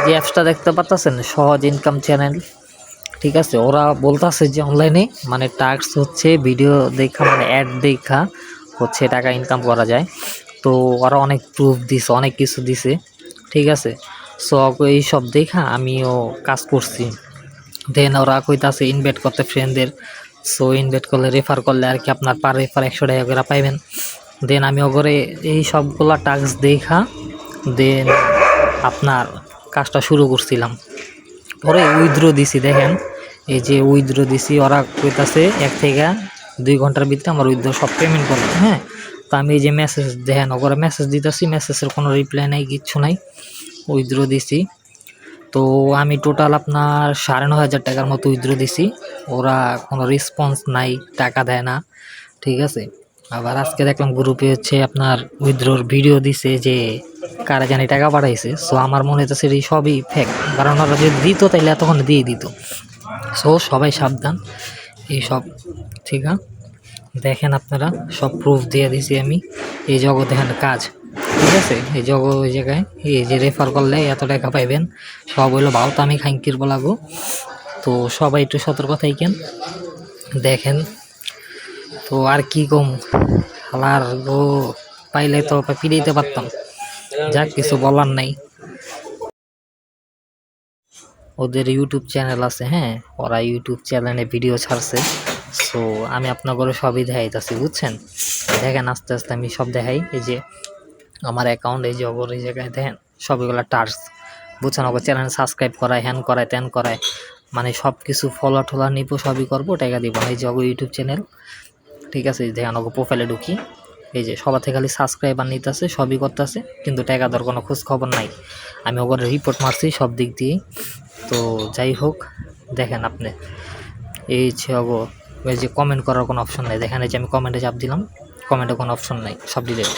যে অ্যাপসটা দেখতে পাচ্ছেন সহজ ইনকাম চ্যানেল, ঠিক আছে, ওরা বলতেছে যে অনলাইনে মানে টাস্ক হচ্ছে ভিডিও দেখা মানে অ্যাড দেখা হচ্ছে টাকা ইনকাম করা যায়। তো ওরা অনেক প্রুফ দিছে, অনেক কিছু দিছে, ঠিক আছে। সো এইসব দেখা আমিও কাজ করছি। দেন ওরা কইতাছে ইনভাইট করতে ফ্রেন্ডদের। সো ইনভাইট করলে রেফার করলে আর কি আপনার পার রেফার 100 টাকা করে পাইবেন। দেন আমি ওগরে এই সবগুলা টাস্ক দেখা দেন আপনার কাজটা শুরু করছিলাম। পরে উইথড্র দিছি, দেখেন এই যে উইথড্র দিছি, ওরা কইতাছে 1 থেকে 2 ঘন্টার ভিতরে আমার উইথড্র সব পেমেন্ট করবে। হ্যাঁ, তো আমি এই যে মেসেজ দেখেন ওরা মেসেজ দিতেছি, মেসেজের কোনো রিপ্লাই নাই, কিচ্ছু নাই, উইথড্র দিছি। তো আমি টোটাল আপনার 9,500 টাকার মতো উইথড্র দিছি। ওরা কোনো রেসপন্স নাই, টাকা দেয় না, ঠিক আছে। আবার আজকে দেখলাম গ্রুপে হচ্ছে আপনার উইথড্রোর ভিডিও দিছে যে কারা জানি টাকা পাঠাইছে। সো আমার মনে হচ্ছে এই সবই ফেক, কারণ ওরা যদি দিত তাইলে এতক্ষণ দিয়ে দিত। সো সবাই সাবধান এইসব, ঠিক আছে। দেখেন আপনারা সব প্রুফ দিয়ে দিছি আমি। এই জগৎ দেখেন কাজ, ঠিক আছে, এই জগৎ ওই জায়গায় এই যে রেফার করলে এত টাকা পাইবেন, সব হইলো ভাও, তো আমি খাইকির বলাগো। তো সবাই একটু সতর্ক থাকেন, দেখেন। তো আর কি কম, হালার গো পাইলে তো পিড়াইতে পারতাম, যাক কিছু বলার নাই। ওদের ইউটিউব চ্যানেল আছে, হ্যাঁ, ওরা ইউটিউব চ্যানেলে ভিডিও ছাড়ছে। সো আমি আপনাকে সবই দেখাইতেছি, বুঝছেন। দেখেন আস্তে আস্তে আমি সব দেখাই। এই যে আমার অ্যাকাউন্ট, এই যে অগর এই জায়গায় দেখেন সবগুলো টাস্ক, বুঝছেন। ওকে চ্যানেল সাবস্ক্রাইব করায়, হ্যান করায়, ত্যান করায়, মানে সব কিছু ফলো টলা নিব, সবই করবো, টাকা দিব না। এই যে অগর ইউটিউব চ্যানেল, ঠিক আছে, দেখেন ওকে প্রোফাইলে ঢুকি, এই যে সবার থেকে খালি সাবস্ক্রাইবার নিতেছে, সবই করতেছে, কিন্তু টাকা দেওয়ার কোনো খোঁজ খবর নাই। আমি ওখানে রিপোর্ট মারছি সব দিক দিয়ে। তো যাই হোক, দেখেন আপনি এই যে কমেন্ট করার কোনো অপশন নাই, দেখেন এই যে আমি কমেন্টে চাপ দিলাম, কমেন্টে কোনো অপশন নাই, সব ডিলিট।